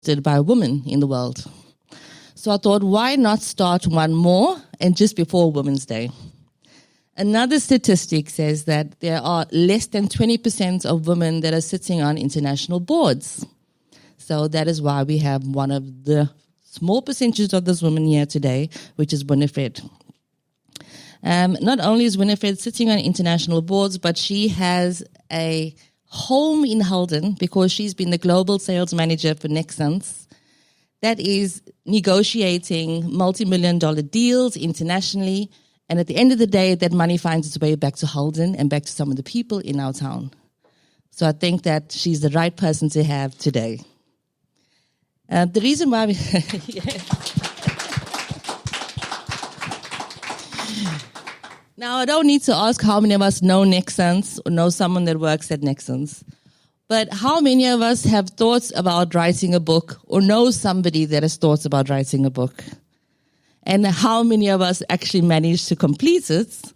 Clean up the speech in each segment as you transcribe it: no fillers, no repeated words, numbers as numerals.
adopted by a woman in the world. So I thought, why not start one more and just before Women's Day? Another statistic says that there are less than 20% of women that are sitting on international boards. So that is why we have one of the small percentages of those women here today, which is Winifred. Not only is Winifred sitting on international boards, but she has a home in Halden because she's been the global sales manager for Nexans. That is negotiating multi-million-dollar deals internationally. And at the end of the day, that money finds its way back to Halden and back to some of the people in our town. So I think that she's the right person to have today. The reason why we... Now, I don't need to ask how many of us know Nexans or know someone that works at Nexans. But how many of us have thoughts about writing a book or know somebody that has thoughts about writing a book? And how many of us actually managed to complete it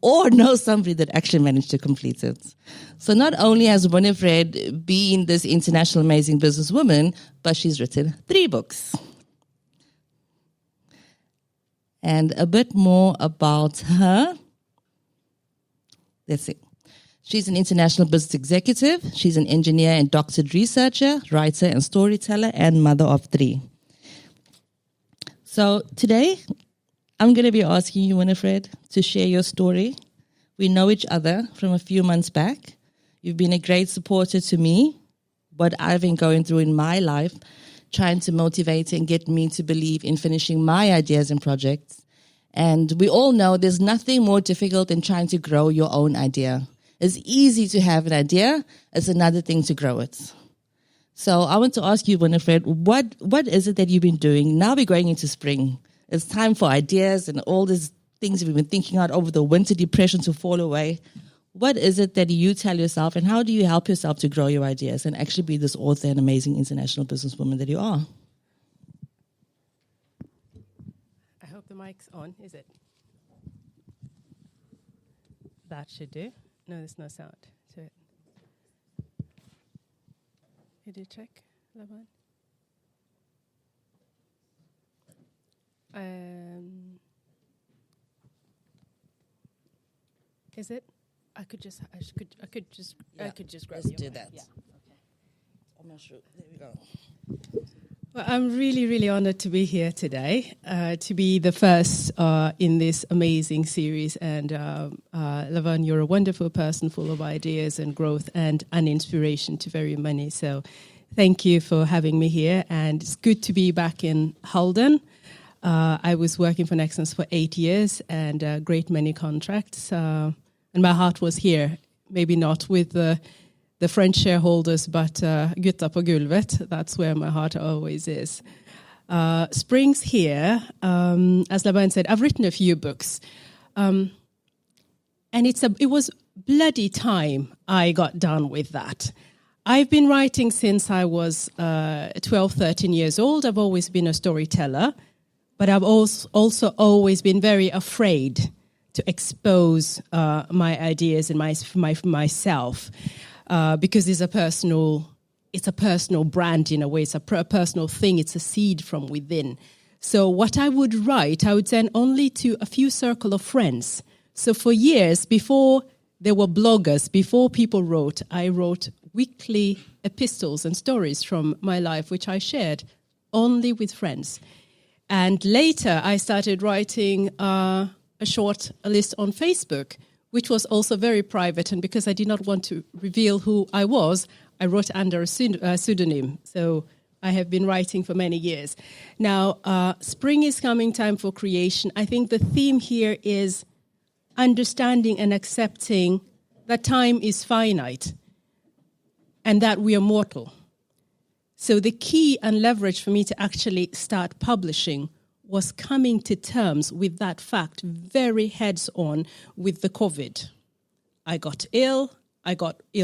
or know somebody that actually managed to complete it? So not only has Winifred been this international amazing businesswoman, but she's written 3 books. And a bit more about her. Let's see. She's an international business executive. She's an engineer and doctored researcher, writer and storyteller, and mother of 3. So today, I'm going to be asking you, Winifred, to share your story. We know each other from a few months back. You've been a great supporter to me, what I've been going through in my life, trying to motivate and get me to believe in finishing my ideas and projects. And we all know there's nothing more difficult than trying to grow your own idea. It's easy to have an idea. It's another thing to grow it. So I want to ask you, Winifred, what is it that you've been doing? Now we're going into spring. It's time for ideas and all these things we've been thinking out over the winter depression to fall away. What is it that you tell yourself, and how do you help yourself to grow your ideas and actually be this author and amazing international businesswoman that you are? I hope the mic's on, is it? That should do. No, there's no sound to it. Did you check, Laverne? Is it? I could just grab Let's you. do that. Yeah. Okay. I'm not sure. There we go. Well, I'm really, really honored to be here today, to be the first in this amazing series. And Laverne, you're a wonderful person, full of ideas and growth and an inspiration to very many. So thank you for having me here. And it's good to be back in Halden. I was working for Nexans for 8 years and a great many contracts. And my heart was here, maybe not with the French shareholders, but Gutta på gulvet, that's where my heart always is. Spring's here. As Laverne said, I've written a few books. And it was bloody time I got done with that. I've been writing since I was 12, 13 years old. I've always been a storyteller, but I've also always been very afraid to expose my ideas and myself. Because it's a personal brand in a way. It's a personal thing. It's a seed from within. So what I would write, I would send only to a few circle of friends. So for years, before there were bloggers, before people wrote, I wrote weekly epistles and stories from my life, which I shared only with friends. And later, I started writing a list on Facebook, which was also very private. And because I did not want to reveal who I was, I wrote under a pseudonym. So I have been writing for many years. Now, spring is coming, time for creation. I think the theme here is understanding and accepting that time is finite and that we are mortal. So the key and leverage for me to actually start publishing was coming to terms with that fact very heads-on with the COVID. I got ill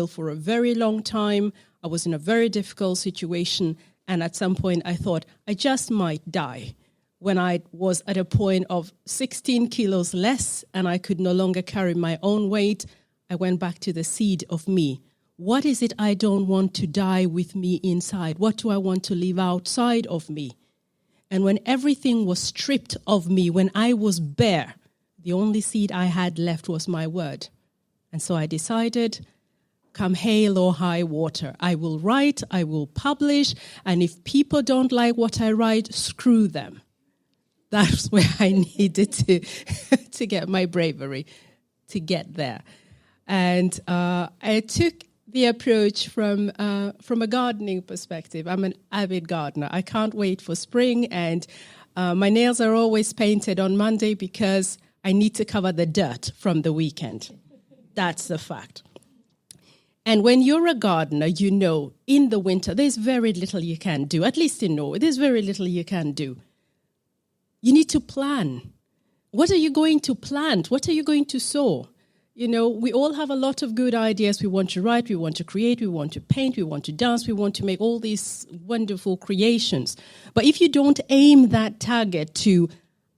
for a very long time. I was in a very difficult situation, and at some point I thought I just might die. When I was at a point of 16 kilos less and I could no longer carry my own weight, I went back to the seed of me. what is it I don't want to die with me inside? What do I want to leave outside of me? And when everything was stripped of me, when I was bare, the only seed I had left was my word. And so I decided, come hail or high water, I will write, I will publish, and if people don't like what I write, screw them. That's where I needed to get my bravery to get there. And I took the approach from a gardening perspective. I'm an avid gardener. I can't wait for spring, and my nails are always painted on Monday because I need to cover the dirt from the weekend. That's the fact. And when you're a gardener, you know in the winter there's very little you can do. At least in Norway, there's very little you can do. You need to plan. What are you going to plant? What are you going to sow? You know, we all have a lot of good ideas. We want to write, we want to create, we want to paint, we want to dance, we want to make all these wonderful creations. But if you don't aim that target to,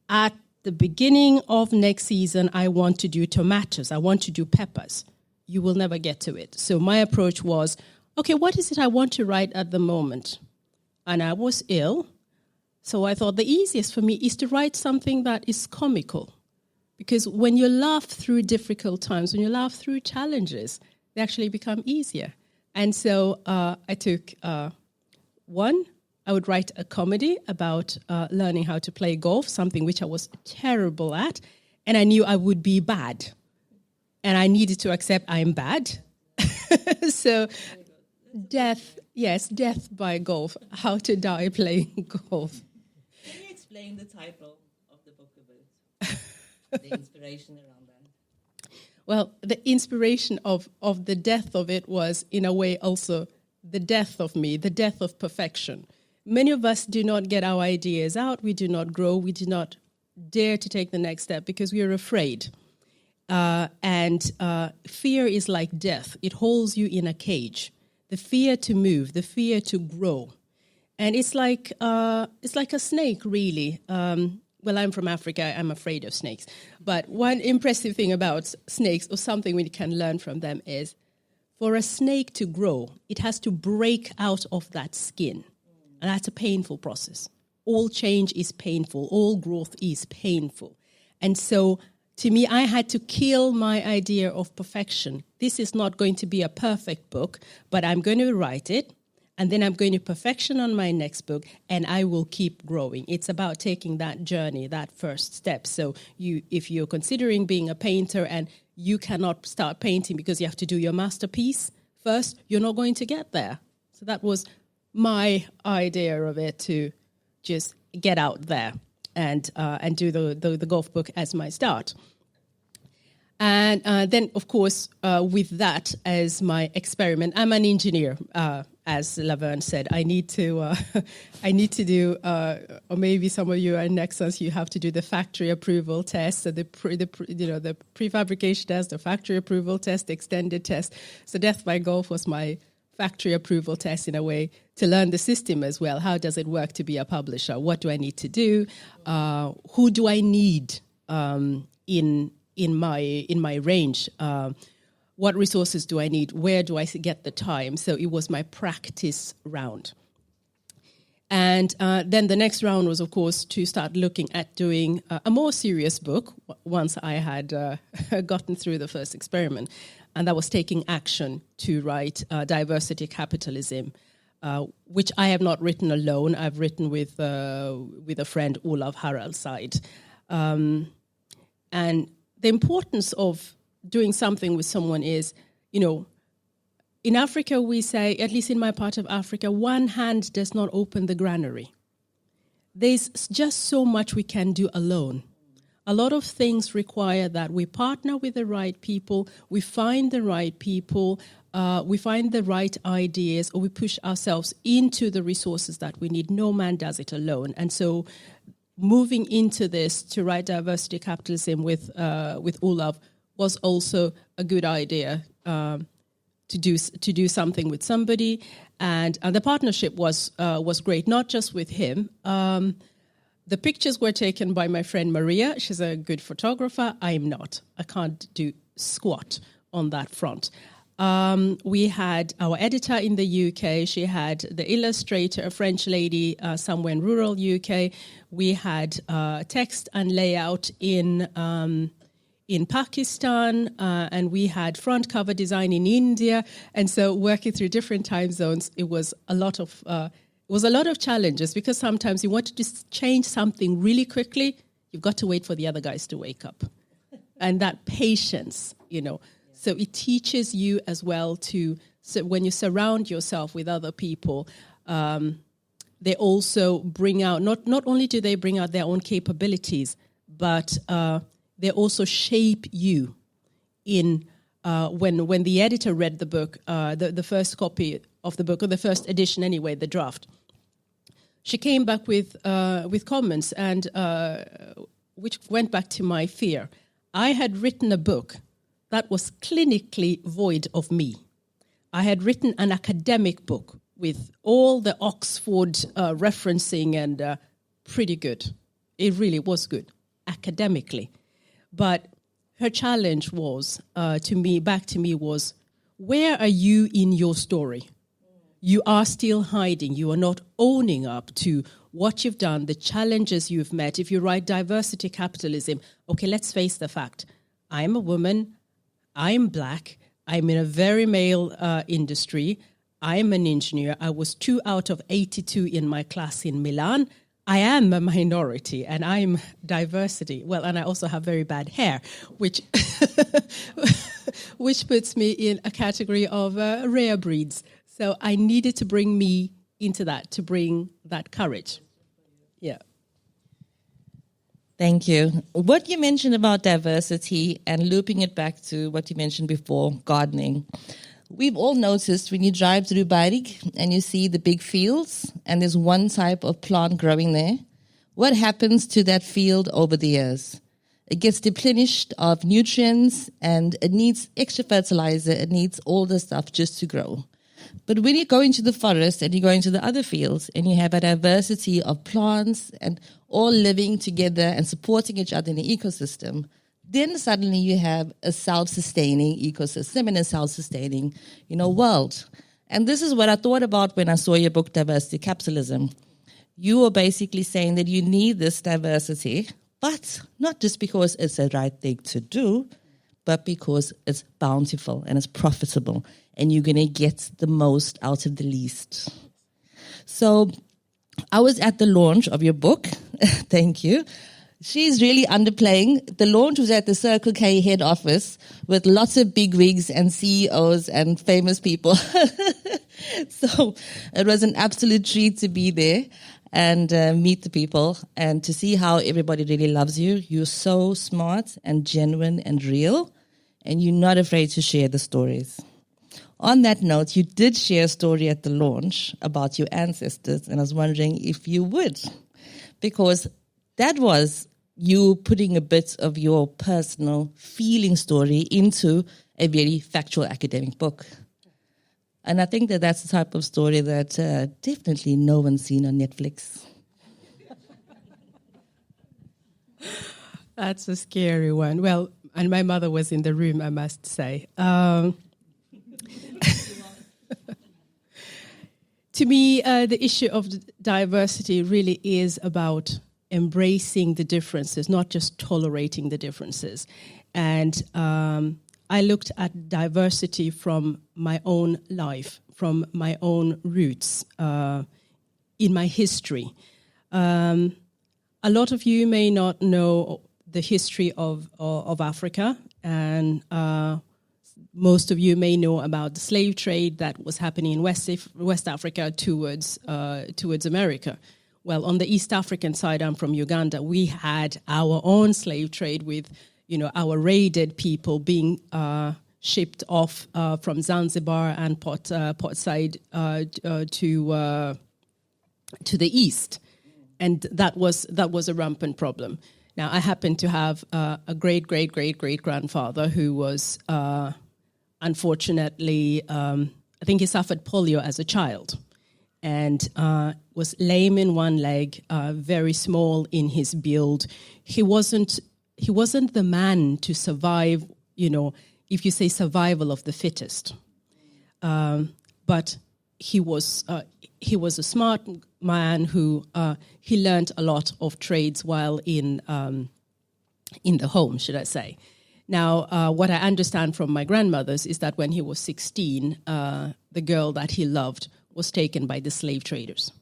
at the beginning of next season, I want to do tomatoes, I want to do peppers, you will never get to it. So my approach was, okay, what is it I want to write at the moment? And I was ill. So I thought the easiest for me is to write something that is comical. Because when you laugh through difficult times, when you laugh through challenges, they actually become easier. And so I took one, I would write a comedy about learning how to play golf, something which I was terrible at, and I knew I would be bad. And I needed to accept I'm bad. So death by golf, how to die playing golf. Can you explain the title of the book a bit? The inspiration around that? Well, the inspiration of the death of it was, in a way, also the death of me, the death of perfection. Many of us do not get our ideas out. We do not grow. We do not dare to take the next step because we are afraid. And fear is like death. It holds you in a cage. The fear to move, the fear to grow. And it's like a snake, really. Well, I'm from Africa. I'm afraid of snakes. But one impressive thing about snakes, or something we can learn from them, is for a snake to grow, it has to break out of that skin. And that's a painful process. All change is painful. All growth is painful. And so, to me, I had to kill my idea of perfection. This is not going to be a perfect book, but I'm going to write it. And then I'm going to perfection on my next book, and I will keep growing. It's about taking that journey, that first step. So if you're considering being a painter and you cannot start painting because you have to do your masterpiece first, you're not going to get there. So that was my idea of it, to just get out there and do the golf book as my start. And then, of course, with that as my experiment, I'm an engineer. As Laverne said, I need to do, or maybe some of you are in Nexus, you have to do the factory approval test, so the prefabrication test, the factory approval test, the extended test. So Death by Golf was my factory approval test, in a way, to learn the system as well. How does it work to be a publisher? What do I need to do? Who do I need in my range? What resources do I need? Where do I get the time? So it was my practice round. And then the next round was, of course, to start looking at doing a more serious book once I had gotten through the first experiment. And that was taking action to write Diversity Capitalism, which I have not written alone. I've written with a friend, Olav Haraldseid. And the importance of doing something with someone is, in Africa we say, at least in my part of Africa, one hand does not open the granary. There's just so much we can do alone. A lot of things require that we partner with the right people, we find the right people, we find the right ideas, or we push ourselves into the resources that we need. No man does it alone. And so moving into this to write Diversity Capitalism with Olav was also a good idea to do something with somebody, and the partnership was great. Not just with him. The pictures were taken by my friend Maria. She's a good photographer. I am not. I can't do squat on that front. We had our editor in the UK. She had the illustrator, a French lady somewhere in rural UK. We had text and layout in Pakistan, and we had front cover design in India. And so working through different time zones, it was a lot of challenges, because sometimes you want to just change something really quickly. You've got to wait for the other guys to wake up. And that patience, So it teaches you as well so when you surround yourself with other people, they also bring out, not only do they bring out their own capabilities, but they also shape you in, when the editor read the book, the first copy of the book, or the first edition anyway, the draft, she came back with comments, and which went back to my fear. I had written a book that was clinically void of me. I had written an academic book with all the Oxford referencing, and pretty good. It really was good, academically. But her challenge was, back to me was, where are you in your story? You are still hiding. You are not owning up to what you've done, the challenges you've met. If you write diversity capitalism, okay, let's face the fact. I am a woman. I'm black. I'm in a very male industry. I'm an engineer. I was 2 out of 82 in my class in Milan. I am a minority, and I'm diversity. Well, and I also have very bad hair, which puts me in a category of rare breeds. So I needed to bring me into that, to bring that courage. Yeah. Thank you. What you mentioned about diversity, and looping it back to what you mentioned before, gardening. We've all noticed when you drive through Bairik and you see the big fields and there's one type of plant growing there, what happens to that field over the years? It gets depleted of nutrients, and it needs extra fertilizer. It needs all the stuff just to grow. But when you go into the forest and you go into the other fields and you have a diversity of plants and all living together and supporting each other in the ecosystem, then suddenly you have a self-sustaining ecosystem and a self-sustaining, world. And this is what I thought about when I saw your book, Diversity Capitalism. You were basically saying that you need this diversity, but not just because it's the right thing to do, but because it's bountiful and it's profitable, and you're going to get the most out of the least. So I was at the launch of your book. Thank you. She's really underplaying. The launch was at the Circle K head office with lots of big wigs and CEOs and famous people. So it was an absolute treat to be there and meet the people and to see how everybody really loves you. You're so smart and genuine and real, and you're not afraid to share the stories. On that note, you did share a story at the launch about your ancestors, and I was wondering if you would, because that was you putting a bit of your personal feeling story into a very factual academic book. And I think that that's the type of story that definitely no one's seen on Netflix. That's a scary one. Well, and my mother was in the room, I must say. To me, the issue of diversity really is about embracing the differences, not just tolerating the differences. And I looked at diversity from my own life, from my own roots, in my history. A lot of you may not know the history of Africa, and most of you may know about the slave trade that was happening in West Africa towards America. Well, on the East African side, I'm from Uganda, we had our own slave trade with, our raided people being shipped off from Zanzibar and Port Said to the east. And that was a rampant problem. Now, I happen to have a great-great-great-great-grandfather who was, unfortunately, I think he suffered polio as a child, and was lame in one leg, very small in his build. He wasn't the man to survive, if you say survival of the fittest. but he was a smart man who he learned a lot of trades while in the home, should I say. Now, what I understand from my grandmothers is that when he was 16, the girl that he loved was taken by the slave traders.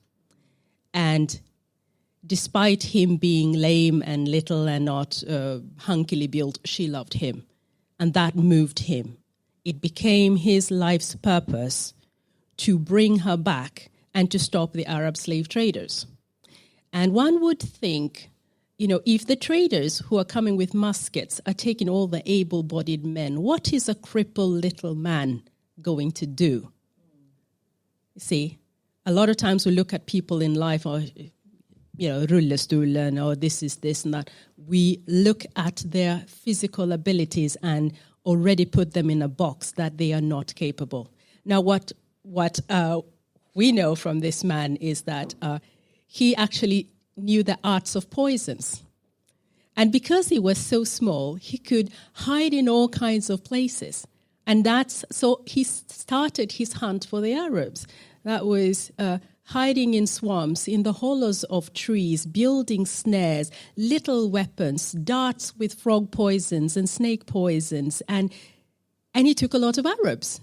And despite him being lame and little and not hunkily built, she loved him. And that moved him. It became his life's purpose to bring her back and to stop the Arab slave traders. And one would think, if the traders who are coming with muskets are taking all the able-bodied men, what is a crippled little man going to do? You see, a lot of times we look at people in life, or rullestolen, or this is this and that. We look at their physical abilities and already put them in a box that they are not capable. Now, what we know from this man is that he actually knew the arts of poisons. And because he was so small, he could hide in all kinds of places. And so he started his hunt for the Arabs. That was hiding in swamps, in the hollows of trees, building snares, little weapons, darts with frog poisons and snake poisons. And he took a lot of Arabs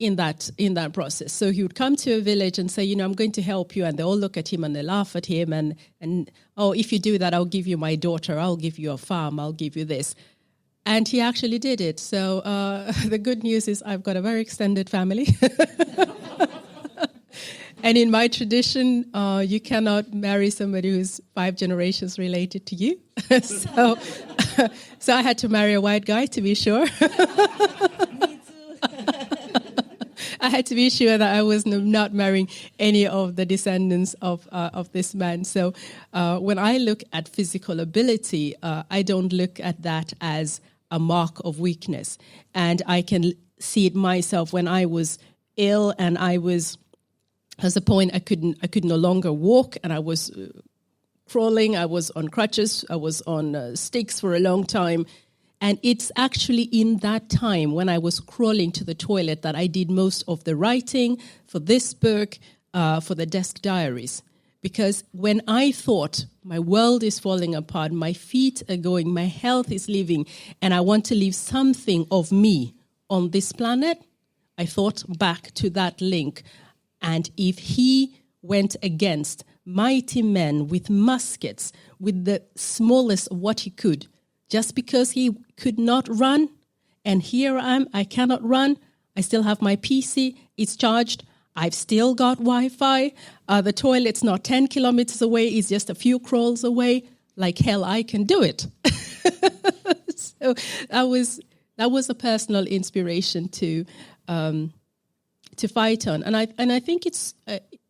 in that process. So he would come to a village and say, I'm going to help you. And they all look at him and they laugh at him. And if you do that, I'll give you my daughter. I'll give you a farm. I'll give you this. And he actually did it. So the good news is I've got a very extended family. And in my tradition, you cannot marry somebody who's 5 generations related to you. So I had to marry a white guy to be sure. Me too. I had to be sure that I was not marrying any of the descendants of this man. So when I look at physical ability, I don't look at that as a mark of weakness. And I can see it myself when I was ill and I was... At a point, I could no longer walk, and I was crawling. I was on crutches. I was on sticks for a long time. And it's actually in that time when I was crawling to the toilet that I did most of the writing for this book, for the desk diaries. Because when I thought my world is falling apart, my feet are going, my health is leaving, and I want to leave something of me on this planet, I thought back to that link. And if he went against mighty men with muskets, with the smallest of what he could, just because he could not run, and here I cannot run, I still have my PC, it's charged, I've still got Wi-Fi, the toilet's not 10 kilometers away, it's just a few crawls away, like hell, I can do it. So that was a personal inspiration to fight on. And I think it's,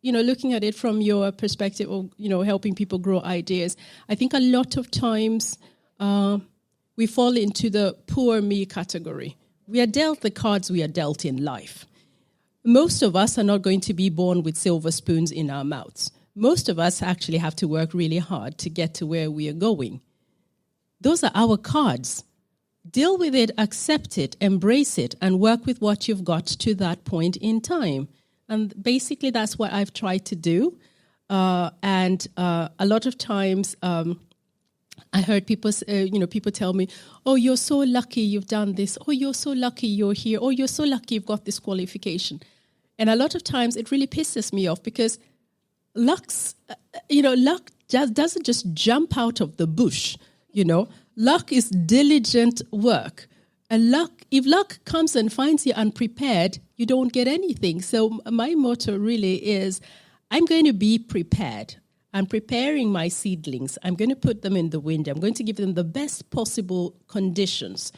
looking at it from your perspective of, helping people grow ideas, I think a lot of times we fall into the poor me category. We are dealt the cards we are dealt in life. Most of us are not going to be born with silver spoons in our mouths. Most of us actually have to work really hard to get to where we are going. Those are our cards. Deal with it, accept it, embrace it, and work with what you've got to that point in time. And basically, that's what I've tried to do. And a lot of times, I heard people, people tell me, "Oh, you're so lucky you've done this. Oh, you're so lucky you're here. Oh, you're so lucky you've got this qualification." And a lot of times, it really pisses me off because luck doesn't just jump out of the bush. Luck is diligent work. And if luck comes and finds you unprepared, you don't get anything. So my motto really is, I'm going to be prepared. I'm preparing my seedlings. I'm going to put them in the wind. I'm going to give them the best possible conditions.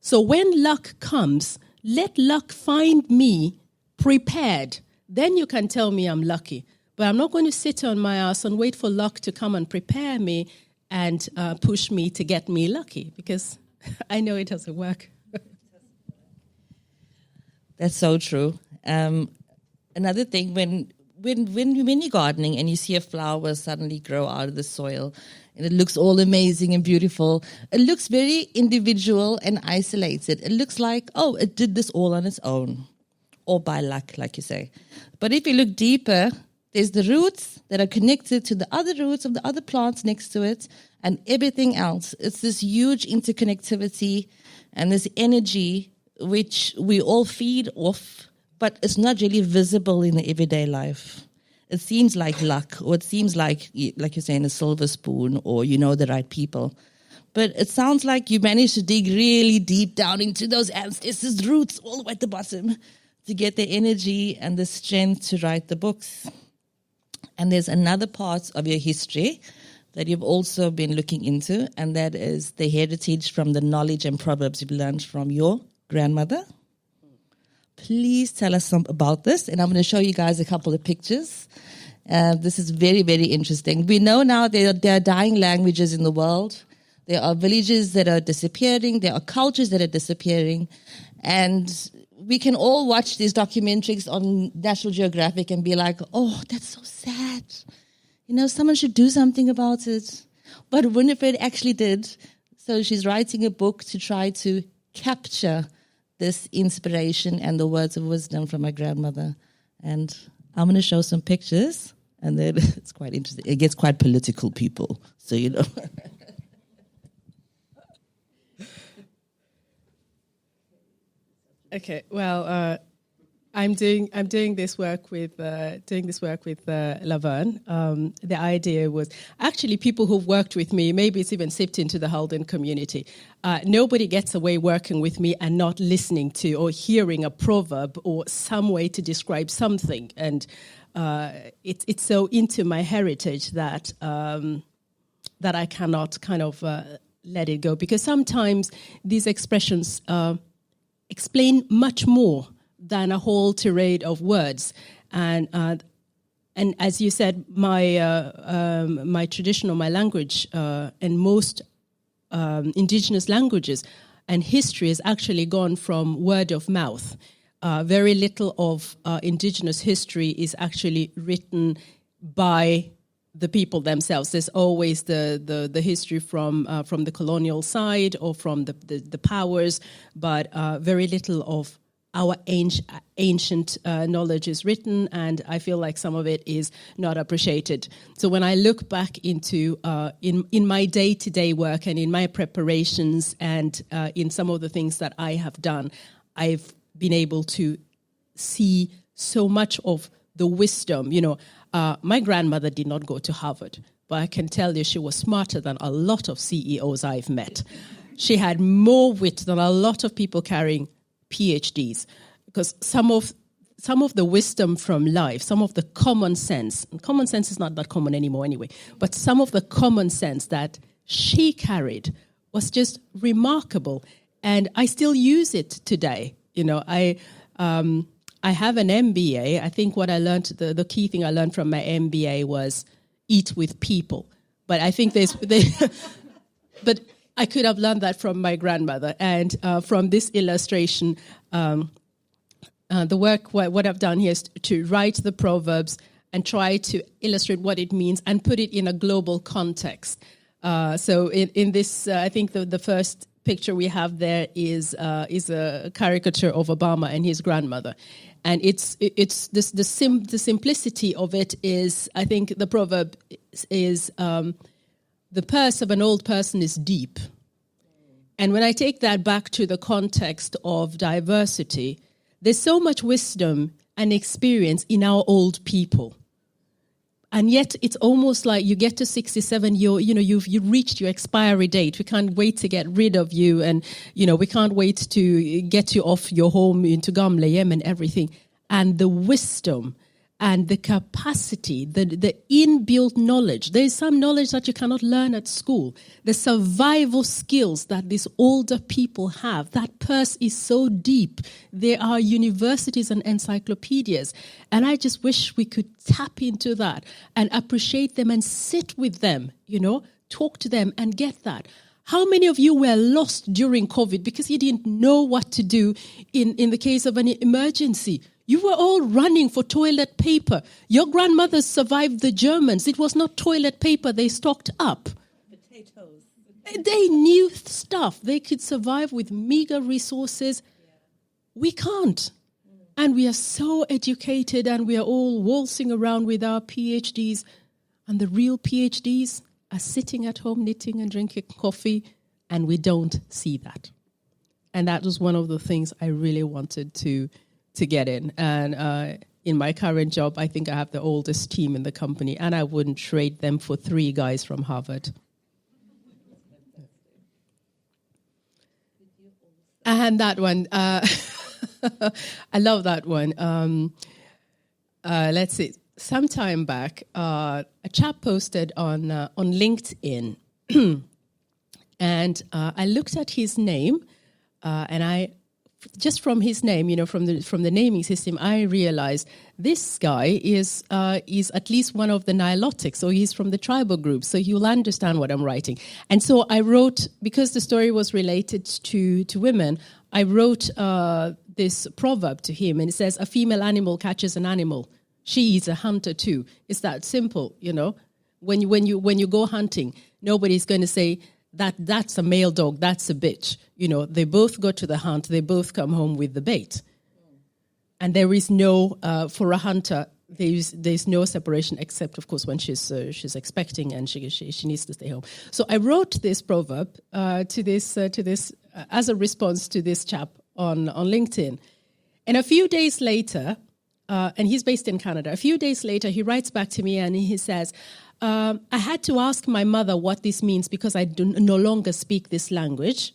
So when luck comes, let luck find me prepared. Then you can tell me I'm lucky. But I'm not going to sit on my ass and wait for luck to come and prepare me and push me to get me lucky, because I know it doesn't work. That's so true. Another thing, when you're gardening and you see a flower suddenly grow out of the soil and it looks all amazing and beautiful, it looks very individual and isolated. It looks like, oh, it did this all on its own. or by luck, like you say. But if you look deeper, there's the roots that are connected to the other roots of the other plants next to it and everything else. It's this huge interconnectivity and this energy which we all feed off, but it's not really visible in the everyday life. It seems like luck, or it seems like you're saying, a silver spoon, or you know the right people. But it sounds like you managed to dig really deep down into those ancestors' roots all the way at the bottom to get the energy and the strength to write the books. And there's another part of your history that you've also been looking into, and that is the heritage from the knowledge and proverbs you've learned from your grandmother. Please tell us some about this, and I'm going to show you guys a couple of pictures. This is very, very interesting. We know now there are dying languages in the world. There are villages that are disappearing. There are cultures that are disappearing. And we can all watch these documentaries on National Geographic and be like, oh, that's so sad. You know, someone should do something about it. But Winifred actually did. So she's writing a book to try to capture this inspiration and the words of wisdom from my grandmother. And I'm going to show some pictures. And then it's quite interesting. It gets quite political, people. So, you know. Okay, well, I'm doing this work with Laverne. The idea was actually people who've worked with me. Maybe it's even seeped into the Halden community. Nobody gets away working with me and not listening to or hearing a proverb or some way to describe something. And it's so into my heritage that that I cannot kind of let it go, because sometimes these expressions explain much more than a whole tirade of words. And as you said, my traditional, my language, and most indigenous languages and history has actually gone from word of mouth. Very little of indigenous history is actually written by the people themselves. There's always the history from the colonial side or from the powers, but very little of our ancient knowledge is written, and I feel like some of it is not appreciated. So when I look back into in my day-to-day work and in my preparations and in some of the things that I have done, I've been able to see so much of the wisdom. You know, my grandmother did not go to Harvard, but I can tell you she was smarter than a lot of CEOs I've met. She had more wit than a lot of people carrying PhDs, because some of the wisdom from life, some of the common sense is not that common anymore anyway, but some of the common sense that she carried was just remarkable, and I still use it today. You know, I have an MBA. I think what I learned, the key thing I learned from my MBA was eat with people. But I think but I could have learned that from my grandmother. And from this illustration, the work, what I've done here is to write the proverbs and try to illustrate what it means and put it in a global context. So in this, I think the first picture we have there is a caricature of Obama and his grandmother. And it's the simplicity of it is, I think the proverb is the purse of an old person is deep. And when I take that back to the context of diversity, there's so much wisdom and experience in our old people. And yet it's almost like you get to 67, you've reached your expiry date. We can't wait to get rid of you, and we can't wait to get you off your home into Gamleyem and everything. And the wisdom and the capacity, the inbuilt knowledge. There is some knowledge that you cannot learn at school. The survival skills that these older people have, that purse is so deep. There are universities and encyclopedias. And I just wish we could tap into that and appreciate them and sit with them, talk to them and get that. How many of you were lost during COVID because you didn't know what to do in the case of an emergency? You were all running for toilet paper. Your grandmothers survived the Germans. It was not toilet paper they stocked up. Potatoes. They knew stuff. They could survive with meager resources. We can't. And we are so educated and we are all waltzing around with our PhDs. And the real PhDs are sitting at home knitting and drinking coffee, and we don't see that. And that was one of the things I really wanted to get in. And in my current job, I think I have the oldest team in the company, and I wouldn't trade them for 3 guys from Harvard. And that one, I love that one. Let's see. Sometime back, a chap posted on LinkedIn, and I looked at his name, and I just from his name, from the naming system, I realized this guy is at least one of the Nilotics, so he's from the tribal group, so you'll understand what I'm writing. And so I wrote, because the story was related to women, I wrote this proverb to him, and it says, "A female animal catches an animal. She is a hunter too." It's that simple, When you go hunting, nobody's going to say, that's a male dog, that's a bitch. They both go to the hunt, they both come home with the bait. And there is no, for a hunter, there's no separation except, of course, when she's expecting and she needs to stay home. So I wrote this proverb to this as a response to this chap on LinkedIn. And a few days later, and he's based in Canada, a few days later, he writes back to me and he says, I had to ask my mother what this means because I no longer speak this language.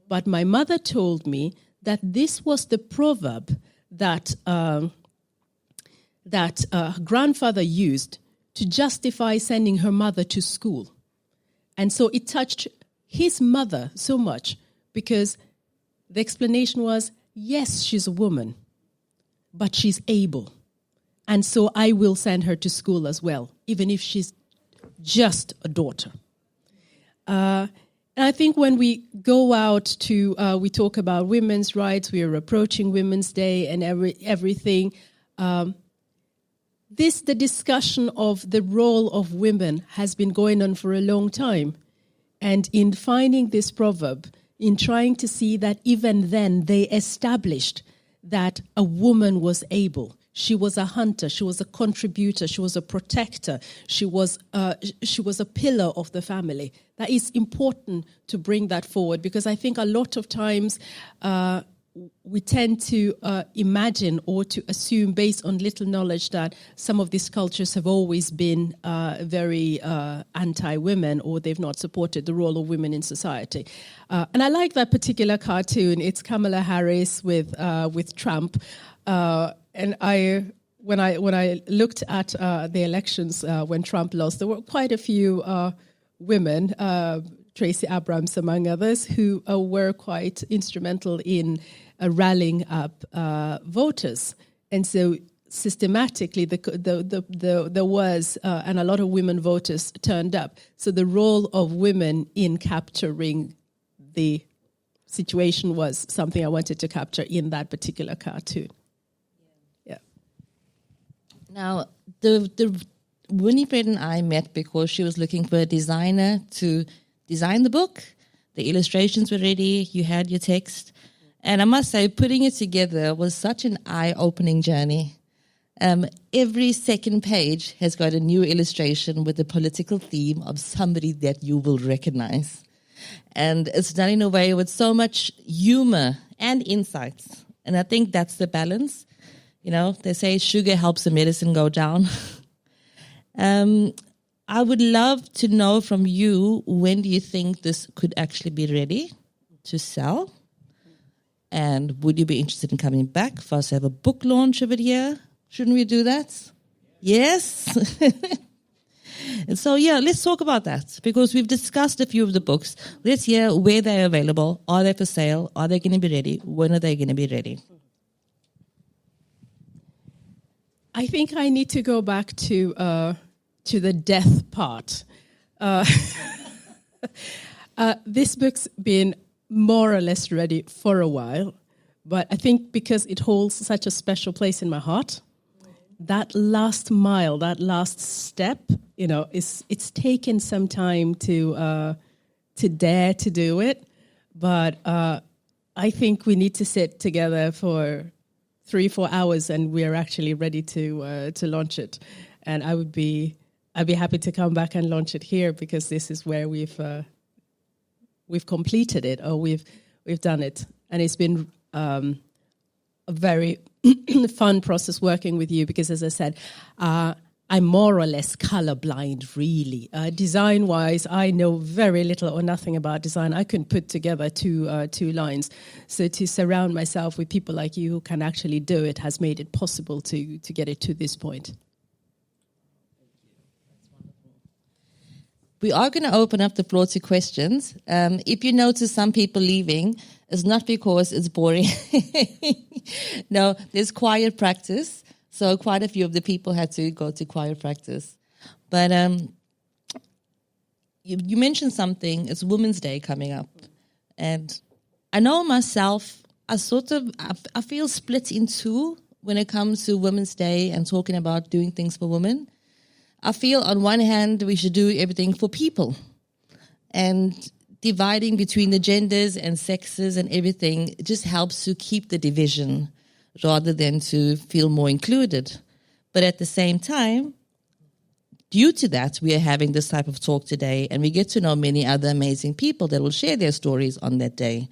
But my mother told me that this was the proverb that grandfather used to justify sending her mother to school. And so it touched his mother so much because the explanation was, yes, she's a woman, but she's able. And so I will send her to school as well, even if she's just a daughter. And I think when we go out to, we talk about women's rights, we are approaching Women's Day and everything. The discussion of the role of women has been going on for a long time. And in finding this proverb, in trying to see that even then they established that a woman was able. She was a hunter. She was a contributor. She was a protector. She was a pillar of the family. That is important to bring that forward because I think a lot of times we tend to imagine or to assume based on little knowledge that some of these cultures have always been very anti-women or they've not supported the role of women in society. And I like that particular cartoon. It's Kamala Harris with Trump. And when I looked at the elections when Trump lost, there were quite a few women, Tracy Abrams among others, who were quite instrumental in rallying up voters. And so systematically, there was, and a lot of women voters turned up. So the role of women in capturing the situation was something I wanted to capture in that particular cartoon. Now, the Winifred and I met because she was looking for a designer to design the book. The illustrations were ready. You had your text. And I must say, putting it together was such an eye-opening journey. Every second page has got a new illustration with a political theme of somebody that you will recognize. And it's done in a way with so much humor and insights. And I think that's the balance. They say sugar helps the medicine go down. I would love to know from you, when do you think this could actually be ready to sell? And would you be interested in coming back for us to have a book launch of it here? Shouldn't we do that? Yes? And so, let's talk about that because we've discussed a few of the books. Let's hear where they're available. Are they for sale? Are they going to be ready? When are they going to be ready? I think I need to go back to the death part. This book's been more or less ready for a while, but I think because it holds such a special place in my heart, that last mile, that last step, it's taken some time to dare to do it, but I think we need to sit together for 3-4 hours, and we're actually ready to launch it. And I'd be happy to come back and launch it here, because this is where we've completed it, or we've done it, and it's been a very fun process working with you, because, as I said, I'm more or less colorblind, really. Design-wise, I know very little or nothing about design. I couldn't put together two lines. So to surround myself with people like you who can actually do it has made it possible to get it to this point. We are going to open up the floor to questions. If you notice some people leaving, it's not because it's boring. No, there's choir practice. So quite a few of the people had to go to choir practice. But you mentioned something. It's Women's Day coming up. And I know myself, I feel split in two when it comes to Women's Day and talking about doing things for women. I feel on one hand we should do everything for people, and dividing between the genders and sexes and everything just helps to keep the division rather than to feel more included. But at the same time, due to that, we are having this type of talk today, and we get to know many other amazing people that will share their stories on that day.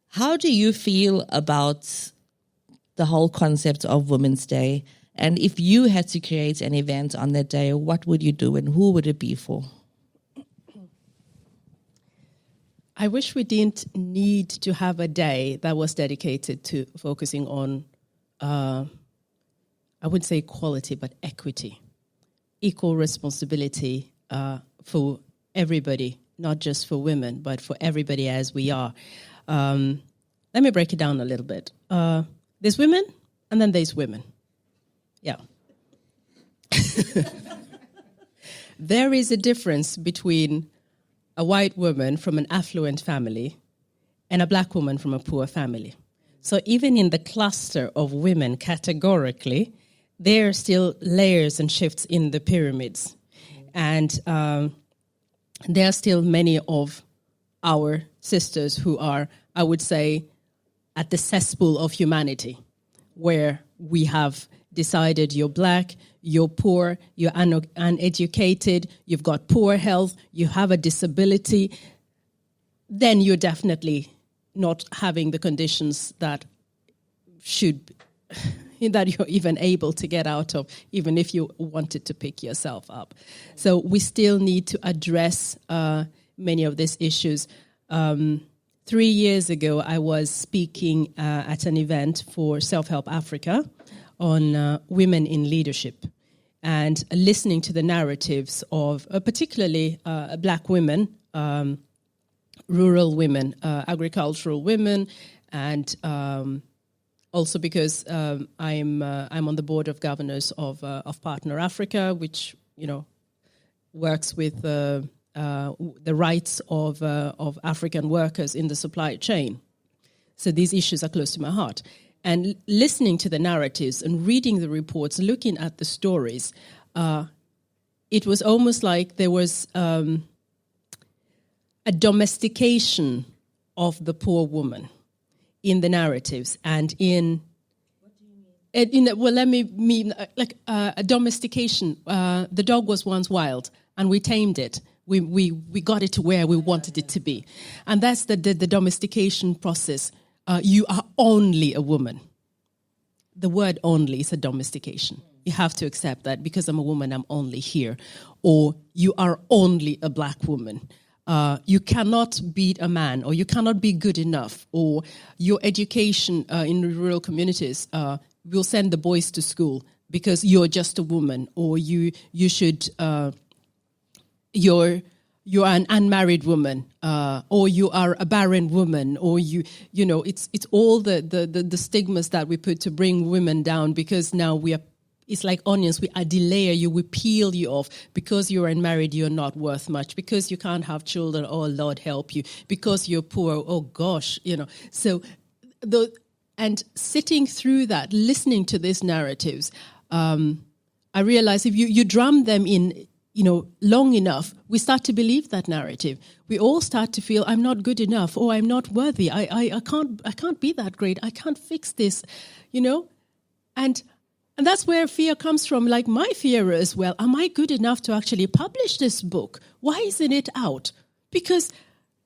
How do you feel about the whole concept of Women's Day? And if you had to create an event on that day, what would you do and who would it be for? I wish we didn't need to have a day that was dedicated to focusing on, I wouldn't say equality, but equity, equal responsibility for everybody, not just for women, but for everybody as we are. Let me break it down a little bit. There's women, and then there's women. Yeah. There is a difference between a white woman from an affluent family and a black woman from a poor family. So even in the cluster of women, categorically, there are still layers and shifts in the pyramids. And there are still many of our sisters who are, I would say, at the cesspool of humanity, where we have decided you're black, you're poor, you're uneducated, you've got poor health, you have a disability, then you're definitely not having the conditions that that you're even able to get out of, even if you wanted to pick yourself up. So we still need to address many of these issues. 3 years ago, I was speaking at an event for Self-Help Africa on women in leadership, and listening to the narratives of particularly black women, rural women, agricultural women, and also because I'm on the board of governors of Partner Africa, which works with the rights of African workers in the supply chain. So these issues are close to my heart. And listening to the narratives and reading the reports, looking at the stories, it was almost like there was a domestication of the poor woman in the narratives and in. What do you mean? Well, let me mean like a domestication. The dog was once wild, and we tamed it. We got it to where we wanted it to be, and that's the domestication process. You are only a woman. The word only is a domestication. You have to accept that because I'm a woman, I'm only here. Or you are only a black woman. You cannot beat a man, or you cannot be good enough, or your education in rural communities will send the boys to school because you're just a woman, or you should, you're an unmarried woman, or you are a barren woman, or it's all the stigmas that we put to bring women down, because now it's like onions. We delayer you, we peel you off. Because you're unmarried, you're not worth much. Because you can't have children, oh Lord help you. Because you're poor, oh gosh, So, and sitting through that, listening to these narratives, I realized if you drum them in long enough, we start to believe that narrative. We all start to feel, I'm not good enough, or I'm not worthy. I can't be that great. I can't fix this, And that's where fear comes from. Like my fear as well. Am I good enough to actually publish this book? Why isn't it out? Because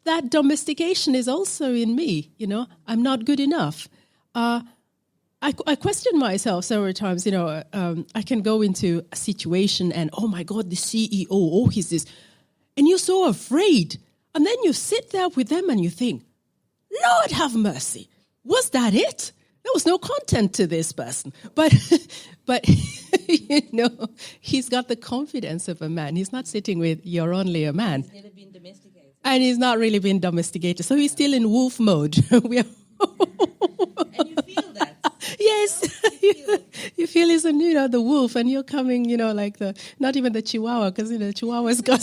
that domestication is also in me. I'm not good enough. I question myself several times. I can go into a situation and, oh my God, the CEO, oh, he's this. And you're so afraid. And then you sit there with them and you think, Lord have mercy. Was that it? There was no content to this person. But he's got the confidence of a man. He's not sitting with, you're only a man. He's never been domesticated. And he's not really been domesticated. So he's still in wolf mode. And you feel that. Yes. You feel he's the wolf, and you're coming, like not even the chihuahua, because, the chihuahua's got...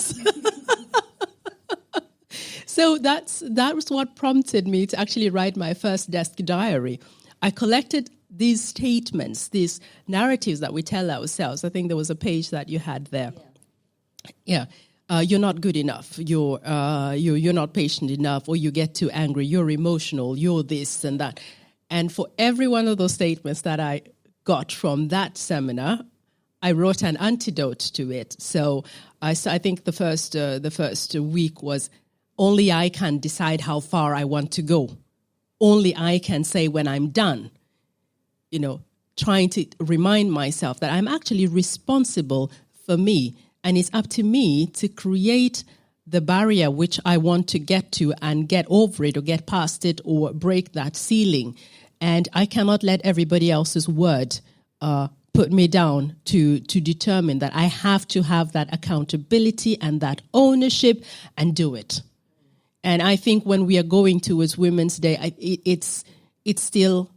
So that was what prompted me to actually write my first desk diary. I collected these statements, these narratives that we tell ourselves. I think there was a page that you had there. Yeah. You're not good enough. You're not patient enough, or you get too angry. You're emotional. You're this and that. And for every one of those statements that I got from that seminar, I wrote an antidote to it. So I think the first week was, only I can decide how far I want to go. Only I can say when I'm done. Trying to remind myself that I'm actually responsible for me. And it's up to me to create the barrier which I want to get to and get over it or get past it or break that ceiling. And I cannot let everybody else's word put me down to determine that. I have to have that accountability and that ownership and do it. And I think when we are going towards Women's Day, it's still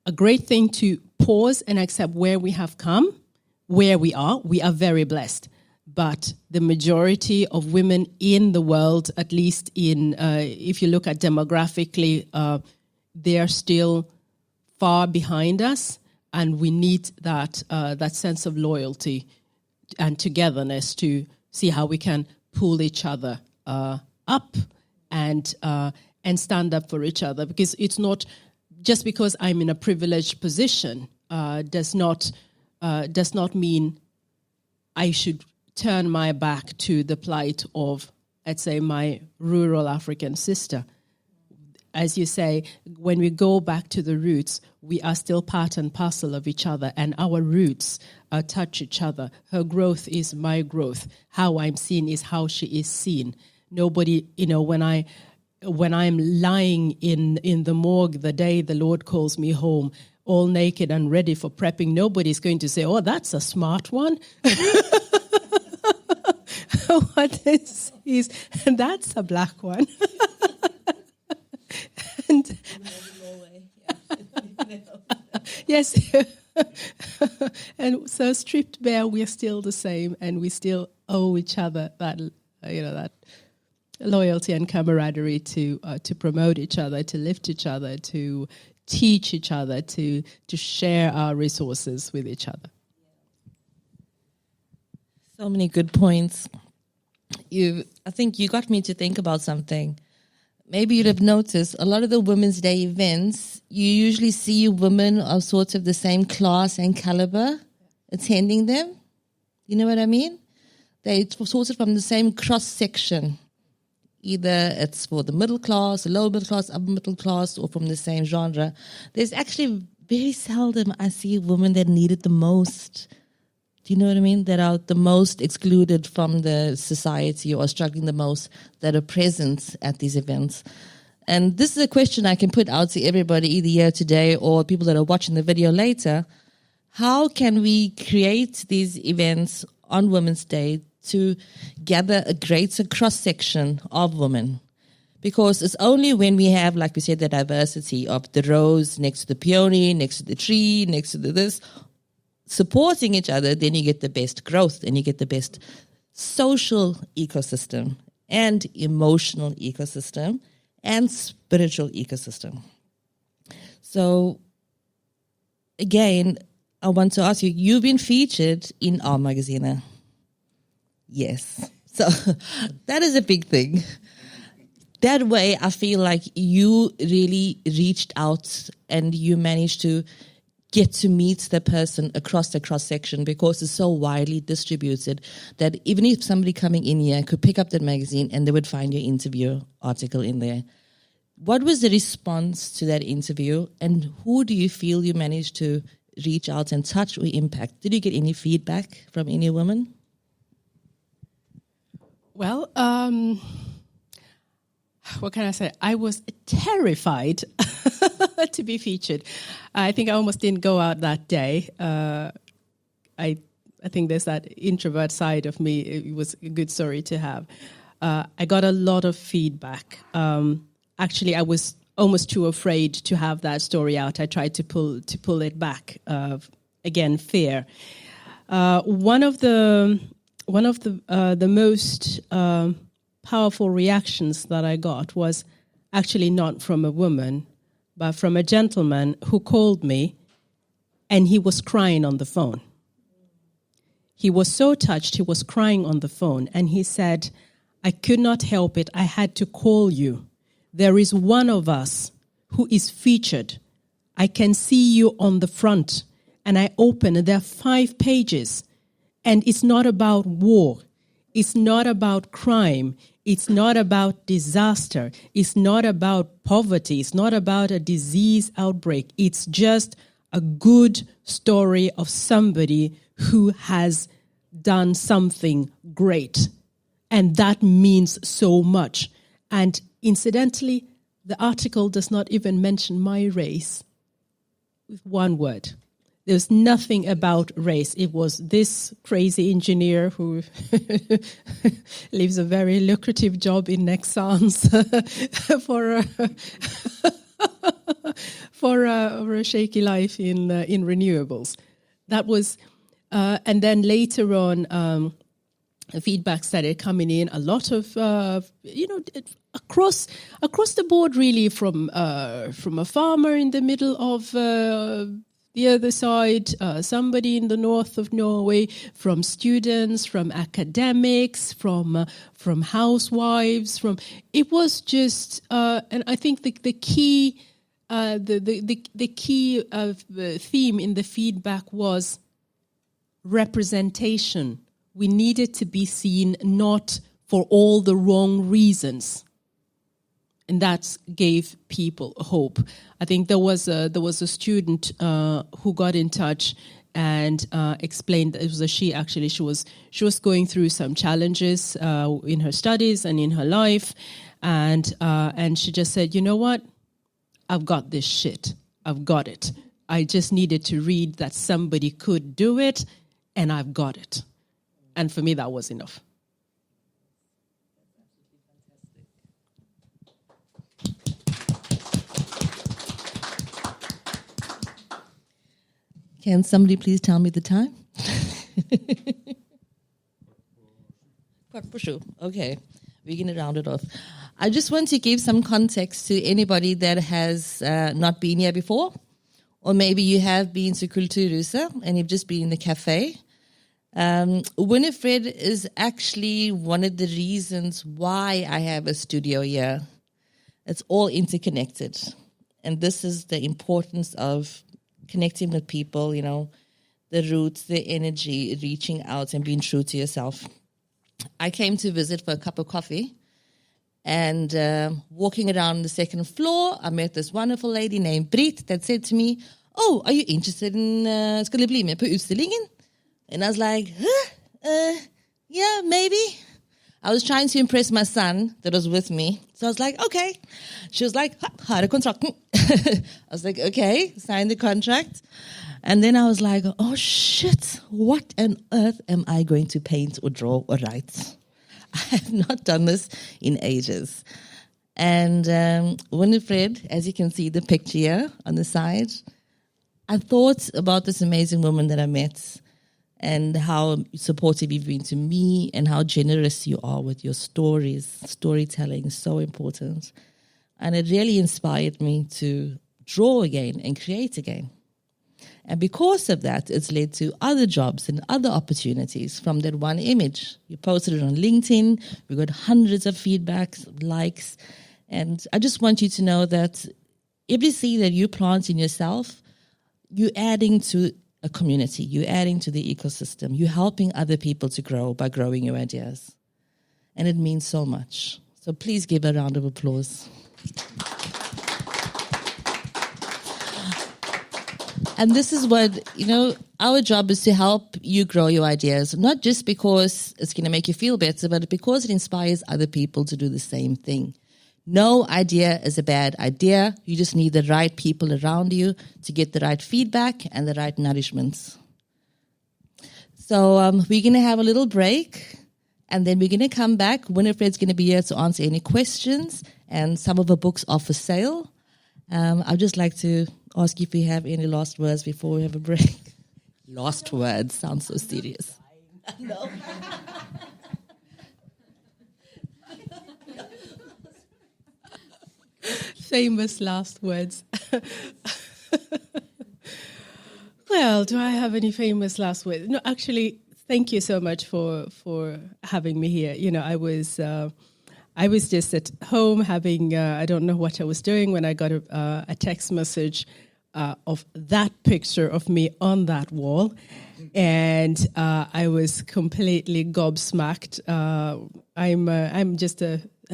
a great thing to pause and accept where we have come, where we are. We are very blessed. But the majority of women in the world, at least if you look at demographically, they are still far behind us, and we need that sense of loyalty and togetherness to see how we can pull each other up and stand up for each other. Because it's not just because I'm in a privileged position does not mean I should turn my back to the plight of, let's say, my rural African sister. As you say, when we go back to the roots, we are still part and parcel of each other, and our roots touch each other. Her growth is my growth. How I'm seen is how she is seen. Nobody, when I'm lying in the morgue the day the Lord calls me home, all naked and ready for prepping, nobody's going to say, oh, that's a smart one. What is that's a black one. And yes, and so stripped bare, we're still the same, and we still owe each other that loyalty and camaraderie to promote each other, to lift each other, to teach each other, to share our resources with each other. So many good points. I think you got me to think about something. Maybe you'd have noticed a lot of the Women's Day events, you usually see women of sorts of the same class and caliber attending them. You know what I mean? They're sort of from the same cross-section. Either it's for the middle class, the lower middle class, upper middle class, or from the same genre. There's actually very seldom I see women that need it the most. Do you know what I mean? That are the most excluded from the society or struggling the most, that are present at these events. And this is a question I can put out to everybody either here today or people that are watching the video later. How can we create these events on Women's Day to gather a greater cross-section of women? Because it's only when we have, like we said, the diversity of the rose next to the peony, next to the tree, next to the this, supporting each other, then you get the best growth and you get the best social ecosystem and emotional ecosystem and spiritual ecosystem. So, again, I want to ask you, you've been featured in our magazine. Yes. So that is a big thing. That way, I feel like you really reached out and you managed to get to meet the person across the cross-section, because it's so widely distributed that even if somebody coming in here could pick up that magazine and they would find your interview article in there. What was the response to that interview, and who do you feel you managed to reach out and touch or impact? Did you get any feedback from any women? Well, what can I say? I was terrified to be featured. I think I almost didn't go out that day. I think there's that introvert side of me. It was a good story to have. I got a lot of feedback. Actually, I was almost too afraid to have that story out. I tried to pull it back. Again, fear. One of the most powerful reactions that I got was actually not from a woman, but from a gentleman who called me, and he was crying on the phone. He was so touched, he was crying on the phone, and he said, "I could not help it. I had to call you. There is one of us who is featured. I can see you on the front." And I open, and there are 5 pages. And it's not about war. It's not about crime. It's not about disaster. It's not about poverty. It's not about a disease outbreak. It's just a good story of somebody who has done something great. And that means so much. And incidentally, the article does not even mention my race with one word. There's nothing about race. It was this crazy engineer who leaves a very lucrative job in Nexans for a shaky life in renewables. That was, and then later on, feedback started coming in. A lot of across the board, really, from a farmer in the middle of the other side, somebody in the north of Norway, from students, from academics, from housewives, it was just, and I think the key theme in the feedback was representation. We needed to be seen not for all the wrong reasons. And that gave people hope. I think there was a student who got in touch and explained that it was a she. Actually, she was going through some challenges in her studies and in her life, and she just said, "You know what? I've got this shit. I've got it. I just needed to read that somebody could do it, and I've got it." And for me, that was enough. Can somebody please tell me the time? Okay, we're going to round it off. I just want to give some context to anybody that has not been here before, or maybe you have been to Kulturhuset and you've just been in the cafe. Winifred is actually one of the reasons why I have a studio here. It's all interconnected. And this is the importance of connecting with people, the roots, the energy, reaching out and being true to yourself. I came to visit for a cup of coffee, and walking around the second floor, I met this wonderful lady named Brit that said to me, "Oh, are you interested in ska du bli med på utställningen?" And I was like, yeah, maybe. I was trying to impress my son that was with me. So I was like, okay. She was like, "Har du kontrakten?" I was like, okay, sign the contract. And then I was like, oh shit, what on earth am I going to paint or draw or write? I have not done this in ages. And Winifred, as you can see the picture here on the side, I thought about this amazing woman that I met, and how supportive you've been to me, and how generous you are with your stories. Storytelling is so important. And it really inspired me to draw again and create again. And because of that, it's led to other jobs and other opportunities from that one image. You posted it on LinkedIn. We got hundreds of feedbacks, likes. And I just want you to know that every seed that you plant in yourself, you're adding to a community. You're adding to the ecosystem. You're helping other people to grow by growing your ideas. And it means so much. So please give a round of applause. And this is what, our job is to help you grow your ideas, not just because it's going to make you feel better, but because it inspires other people to do the same thing. No idea is a bad idea. You just need the right people around you to get the right feedback and the right nourishments. So we're going to have a little break, and then we're going to come back. Winifred's going to be here to answer any questions, and some of her books are for sale. I'd just like to ask if you have any last words before we have a break. Last words sounds so serious. No. Famous last words. Well, do I have any famous last words? No, actually, thank you so much for having me here. I was just at home having, I don't know what I was doing when I got a text message of that picture of me on that wall. And I was completely gobsmacked.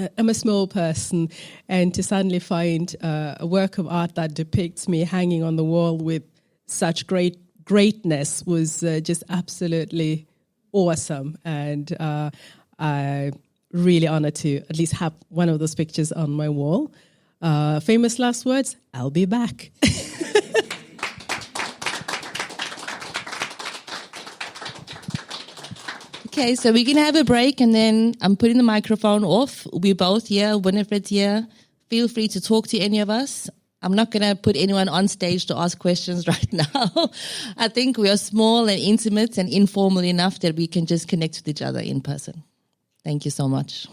I'm a small person, and to suddenly find a work of art that depicts me hanging on the wall with such greatness was just absolutely awesome. And I really honored to at least have one of those pictures on my wall. Famous last words, I'll be back. Okay, so we're going to have a break, and then I'm putting the microphone off. We're both here. Winifred's here. Feel free to talk to any of us. I'm not going to put anyone on stage to ask questions right now. I think we are small and intimate and informal enough that we can just connect with each other in person. Thank you so much.